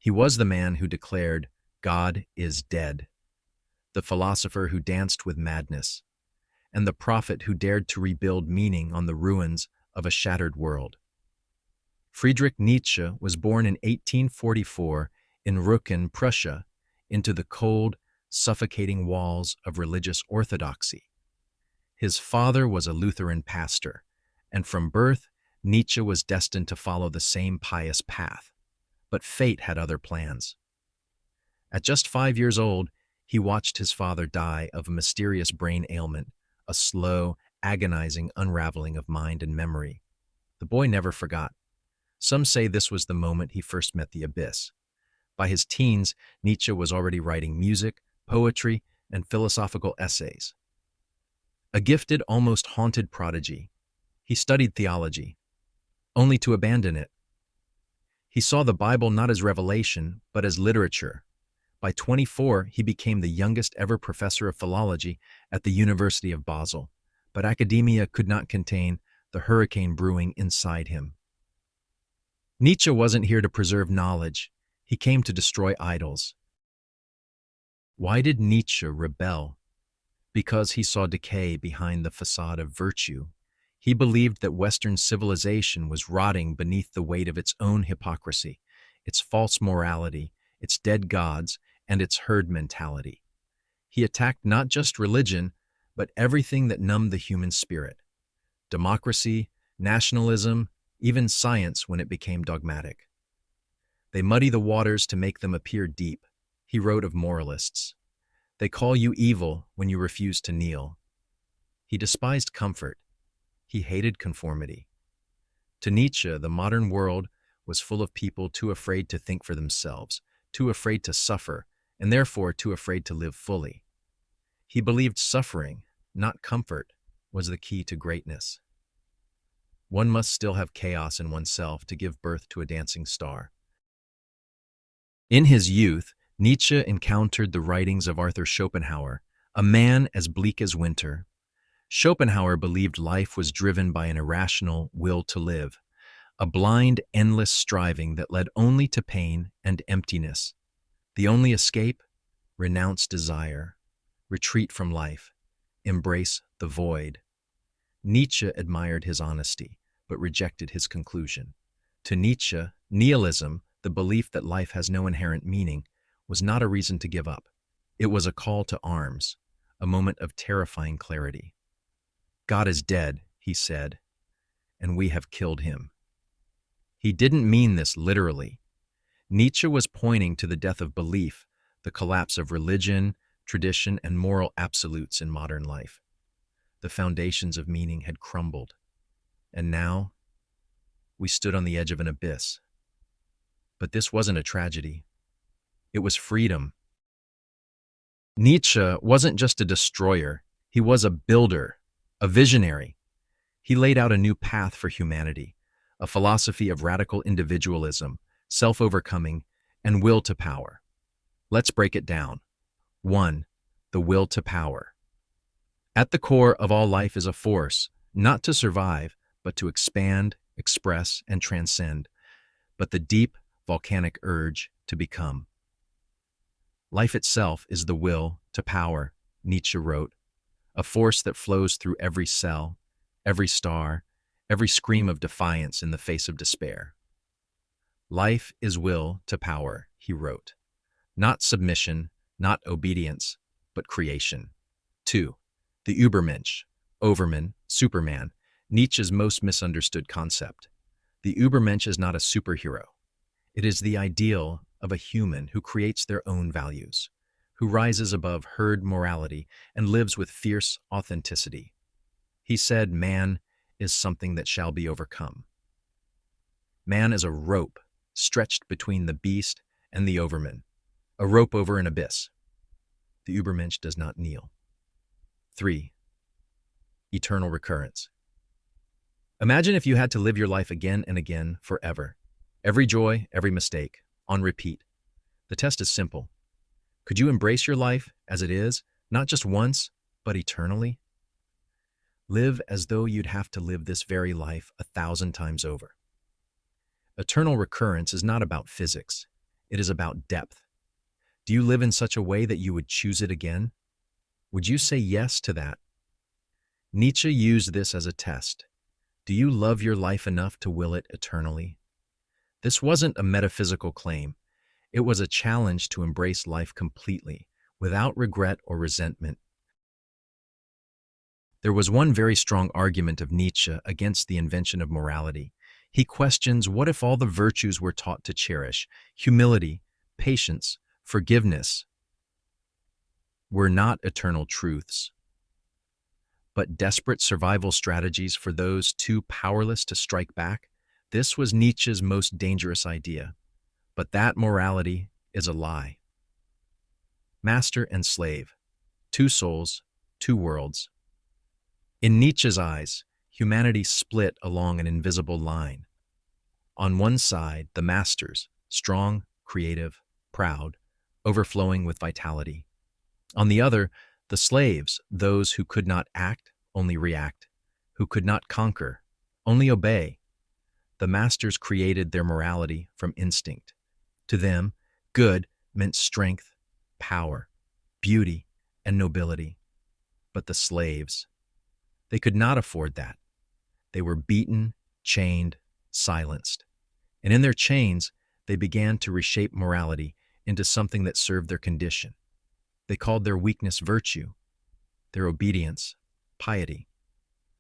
He was the man who declared, "God is dead," the philosopher who danced with madness, and the prophet who dared to rebuild meaning on the ruins of a shattered world. Friedrich Nietzsche was born in 1844 in Rücken, Prussia, into the cold, suffocating walls of religious orthodoxy. His father was a Lutheran pastor, and from birth, Nietzsche was destined to follow the same pious path. But fate had other plans. At just 5 years old, he watched his father die of a mysterious brain ailment, a slow, agonizing unraveling of mind and memory. The boy never forgot. Some say this was the moment he first met the abyss. By his teens, Nietzsche was already writing music, poetry, and philosophical essays. A gifted, almost haunted prodigy, he studied theology, only to abandon it. He saw the Bible not as revelation, but as literature. By 24, he became the youngest ever professor of philology at the University of Basel, but academia could not contain the hurricane brewing inside him. Nietzsche wasn't here to preserve knowledge. He came to destroy idols. Why did Nietzsche rebel? Because he saw decay behind the facade of virtue. He believed that Western civilization was rotting beneath the weight of its own hypocrisy, its false morality, its dead gods, and its herd mentality. He attacked not just religion, but everything that numbed the human spirit. Democracy, nationalism, even science when it became dogmatic. They muddy the waters to make them appear deep, he wrote of moralists. They call you evil when you refuse to kneel. He despised comfort. He hated conformity. To Nietzsche, the modern world was full of people too afraid to think for themselves, too afraid to suffer, and therefore too afraid to live fully. He believed suffering, not comfort, was the key to greatness. One must still have chaos in oneself to give birth to a dancing star. In his youth, Nietzsche encountered the writings of Arthur Schopenhauer, a man as bleak as winter. Schopenhauer believed life was driven by an irrational will to live, a blind, endless striving that led only to pain and emptiness. The only escape? Renounce desire, retreat from life, embrace the void. Nietzsche admired his honesty, but rejected his conclusion. To Nietzsche, nihilism, the belief that life has no inherent meaning, was not a reason to give up. It was a call to arms, a moment of terrifying clarity. God is dead, he said, and we have killed him. He didn't mean this literally. Nietzsche was pointing to the death of belief, the collapse of religion, tradition, and moral absolutes in modern life. The foundations of meaning had crumbled, and now we stood on the edge of an abyss. But this wasn't a tragedy. It was freedom. Nietzsche wasn't just a destroyer, he was a builder, a visionary. He laid out a new path for humanity, a philosophy of radical individualism, self-overcoming, and will to power. Let's break it down. 1. The will to power. At the core of all life is a force, not to survive, but to expand, express, and transcend, but the deep, volcanic urge to become. Life itself is the will to power, Nietzsche wrote, a force that flows through every cell, every star, every scream of defiance in the face of despair. Life is will to power, he wrote, not submission, not obedience, but creation. 2. The Übermensch, Overman, Superman, Nietzsche's most misunderstood concept. The Übermensch is not a superhero. It is the ideal of a human who creates their own values, who rises above herd morality and lives with fierce authenticity. He said, man is something that shall be overcome. Man is a rope stretched between the beast and the overman, a rope over an abyss. The Übermensch does not kneel. 3. Eternal recurrence. Imagine if you had to live your life again and again forever. Every joy, every mistake, on repeat. The test is simple. Could you embrace your life as it is, not just once, but eternally? Live as though you'd have to live this very life 1,000 times over. Eternal recurrence is not about physics. It is about depth. Do you live in such a way that you would choose it again? Would you say yes to that? Nietzsche used this as a test. Do you love your life enough to will it eternally? This wasn't a metaphysical claim. It was a challenge to embrace life completely, without regret or resentment. There was one very strong argument of Nietzsche against the invention of morality. He questions, what if all the virtues we're taught to cherish, humility, patience, forgiveness, were not eternal truths, but desperate survival strategies for those too powerless to strike back? This was Nietzsche's most dangerous idea. But that morality is a lie. Master and slave, two souls, two worlds. In Nietzsche's eyes, humanity split along an invisible line. On one side, the masters, strong, creative, proud, overflowing with vitality. On the other, the slaves, those who could not act, only react, who could not conquer, only obey. The masters created their morality from instinct. To them, good meant strength, power, beauty, and nobility. But the slaves, they could not afford that. They were beaten, chained, silenced. And in their chains, they began to reshape morality into something that served their condition. They called their weakness virtue, their obedience, piety,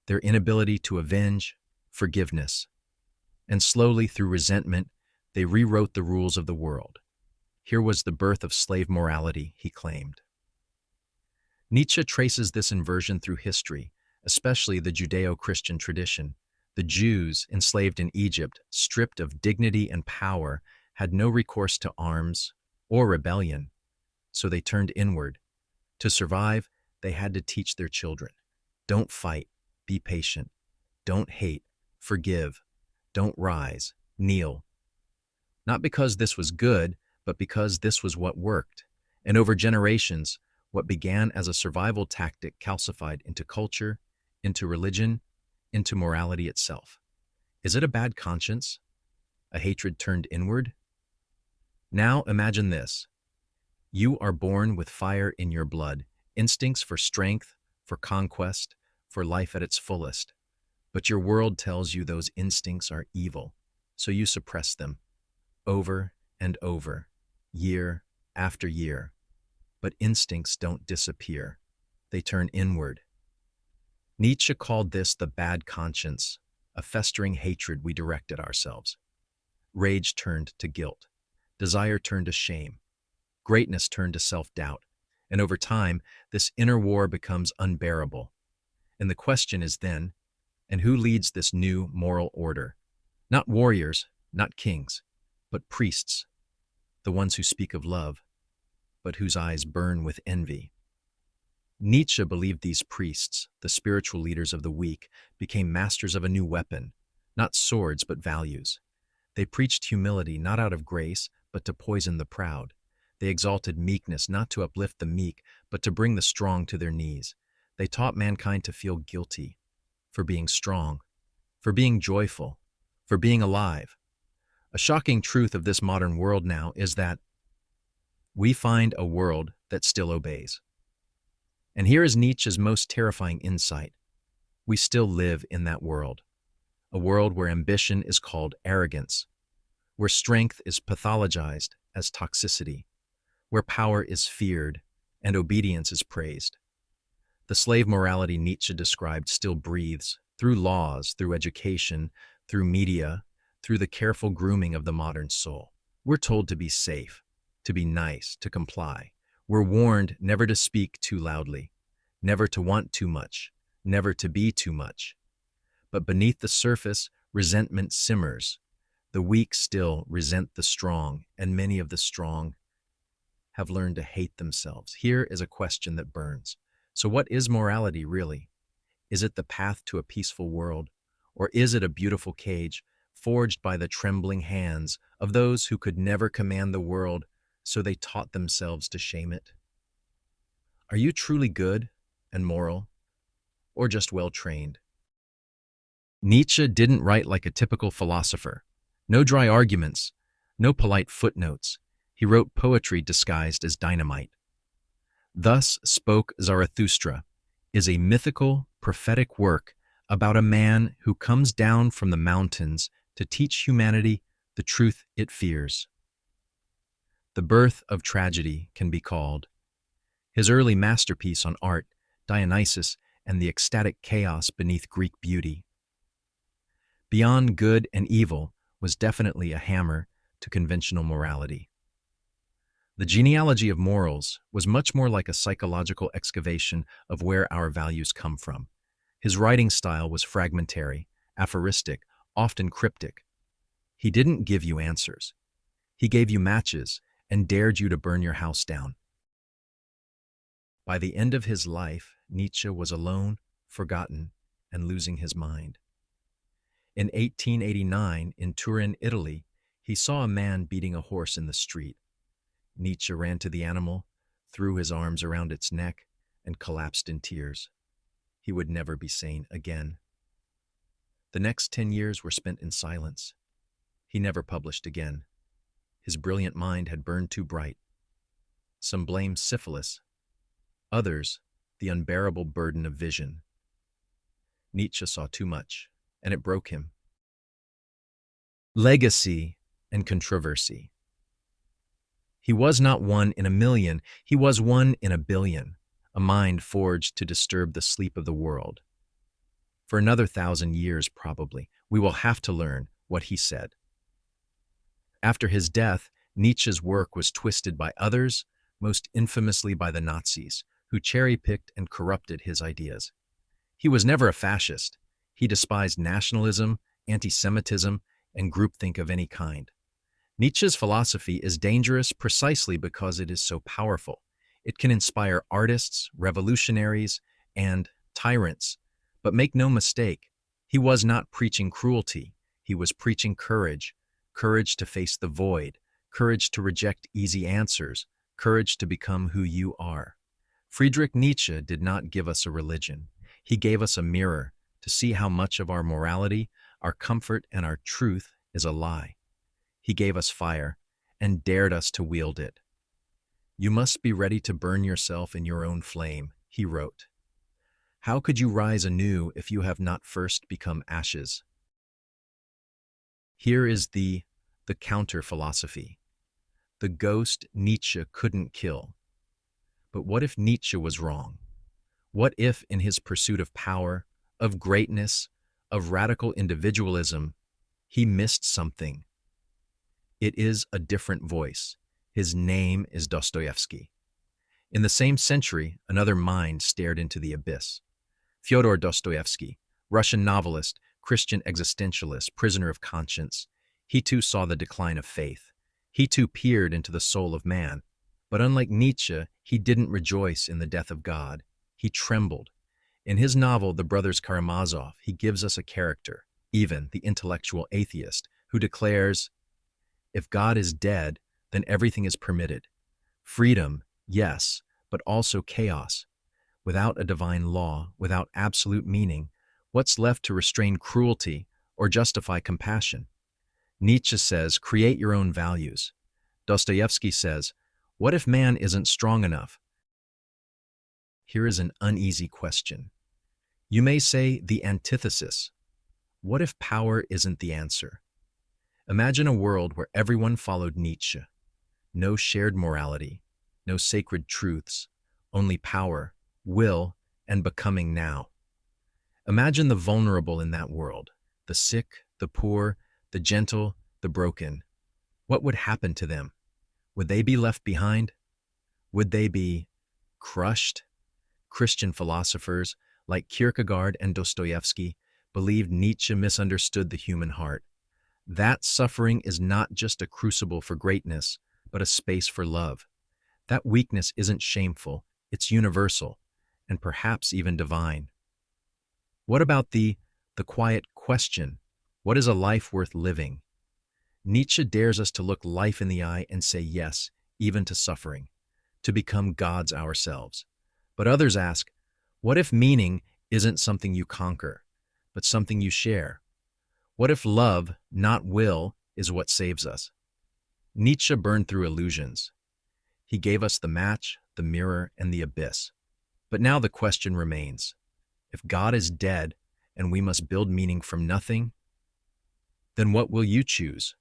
their inability to avenge, forgiveness. And slowly, through resentment, they rewrote the rules of the world. Here was the birth of slave morality, he claimed. Nietzsche traces this inversion through history, especially the Judeo-Christian tradition. The Jews, enslaved in Egypt, stripped of dignity and power, had no recourse to arms or rebellion, so they turned inward. To survive, they had to teach their children. Don't fight, be patient. Don't hate, forgive. Don't rise, kneel. Not because this was good, but because this was what worked. And over generations, what began as a survival tactic calcified into culture, into religion, into morality itself. Is it a bad conscience? A hatred turned inward? Now imagine this. You are born with fire in your blood, instincts for strength, for conquest, for life at its fullest. But your world tells you those instincts are evil, so you suppress them, over and over, year after year. But instincts don't disappear. They turn inward. Nietzsche called this the bad conscience, a festering hatred we direct at ourselves. Rage turned to guilt. Desire turned to shame. Greatness turned to self-doubt. And over time, this inner war becomes unbearable. And the question is then, and who leads this new moral order? Not warriors, not kings, but priests, the ones who speak of love, but whose eyes burn with envy. Nietzsche believed these priests, the spiritual leaders of the weak, became masters of a new weapon, not swords but values. They preached humility not out of grace, but to poison the proud. They exalted meekness not to uplift the meek, but to bring the strong to their knees. They taught mankind to feel guilty for being strong, for being joyful, for being alive. A shocking truth of this modern world now is that we find a world that still obeys. And here is Nietzsche's most terrifying insight. We still live in that world. A world where ambition is called arrogance, where strength is pathologized as toxicity, where power is feared and obedience is praised. The slave morality Nietzsche described still breathes through laws, through education, through media, through the careful grooming of the modern soul. We're told to be safe, to be nice, to comply. We're warned never to speak too loudly, never to want too much, never to be too much. But beneath the surface, resentment simmers. The weak still resent the strong, and many of the strong have learned to hate themselves. Here is a question that burns. So what is morality really? Is it the path to a peaceful world, or is it a beautiful cage forged by the trembling hands of those who could never command the world, so they taught themselves to shame it? Are you truly good and moral, or just well-trained? Nietzsche didn't write like a typical philosopher. No dry arguments, no polite footnotes. He wrote poetry disguised as dynamite. Thus Spoke Zarathustra is a mythical, prophetic work about a man who comes down from the mountains to teach humanity the truth it fears. The birth of tragedy can be called. His early masterpiece on art, Dionysus and the ecstatic chaos beneath Greek beauty. Beyond good and evil was definitely a hammer to conventional morality. The genealogy of morals was much more like a psychological excavation of where our values come from. His writing style was fragmentary, aphoristic, often cryptic. He didn't give you answers. He gave you matches and dared you to burn your house down. By the end of his life, Nietzsche was alone, forgotten, and losing his mind. In 1889, in Turin, Italy, he saw a man beating a horse in the street. Nietzsche ran to the animal, threw his arms around its neck, and collapsed in tears. He would never be sane again. The next 10 years were spent in silence. He never published again. His brilliant mind had burned too bright. Some blamed syphilis, others the unbearable burden of vision. Nietzsche saw too much, and it broke him. Legacy and controversy. He was not one in a million, he was one in a billion, a mind forged to disturb the sleep of the world. For another 1,000 years, probably, we will have to learn what he said. After his death, Nietzsche's work was twisted by others, most infamously by the Nazis, who cherry-picked and corrupted his ideas. He was never a fascist. He despised nationalism, anti-Semitism, and groupthink of any kind. Nietzsche's philosophy is dangerous precisely because it is so powerful. It can inspire artists, revolutionaries, and tyrants. But make no mistake, he was not preaching cruelty. He was preaching courage, courage to face the void, courage to reject easy answers, courage to become who you are. Friedrich Nietzsche did not give us a religion. He gave us a mirror to see how much of our morality, our comfort, and our truth is a lie. He gave us fire and dared us to wield it. You must be ready to burn yourself in your own flame, he wrote. How could you rise anew if you have not first become ashes? Here is the counter-philosophy. The ghost Nietzsche couldn't kill. But what if Nietzsche was wrong? What if, in his pursuit of power, of greatness, of radical individualism, he missed something? It is a different voice. His name is Dostoevsky. In the same century, another mind stared into the abyss. Fyodor Dostoevsky, Russian novelist, Christian existentialist, prisoner of conscience. He too saw the decline of faith. He too peered into the soul of man. But unlike Nietzsche, he didn't rejoice in the death of God. He trembled. In his novel, The Brothers Karamazov, he gives us a character, even the intellectual atheist, who declares, if God is dead, then everything is permitted. Freedom, yes, but also chaos. Without a divine law, without absolute meaning, what's left to restrain cruelty or justify compassion? Nietzsche says, create your own values. Dostoevsky says, what if man isn't strong enough? Here is an uneasy question. You may say the antithesis. What if power isn't the answer? Imagine a world where everyone followed Nietzsche. No shared morality, no sacred truths, only power, will, and becoming now. Imagine the vulnerable in that world, the sick, the poor, the gentle, the broken. What would happen to them? Would they be left behind? Would they be crushed? Christian philosophers, like Kierkegaard and Dostoevsky, believed Nietzsche misunderstood the human heart. That suffering is not just a crucible for greatness, but a space for love. That weakness isn't shameful, it's universal, and perhaps even divine. What about the quiet question? What is a life worth living? Nietzsche dares us to look life in the eye and say yes, even to suffering, to become gods ourselves. But others ask, what if meaning isn't something you conquer, but something you share? What if love, not will, is what saves us? Nietzsche burned through illusions. He gave us the match, the mirror, and the abyss. But now the question remains. If God is dead and we must build meaning from nothing, then what will you choose?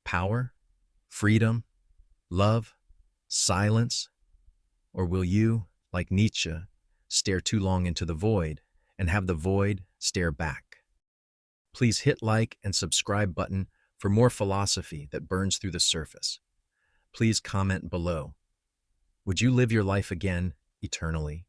Power? Freedom? Love? Silence? Or will you, like Nietzsche, stare too long into the void and have the void stare back? Please hit like and subscribe button for more philosophy that burns through the surface. Please comment below. Would you live your life again eternally?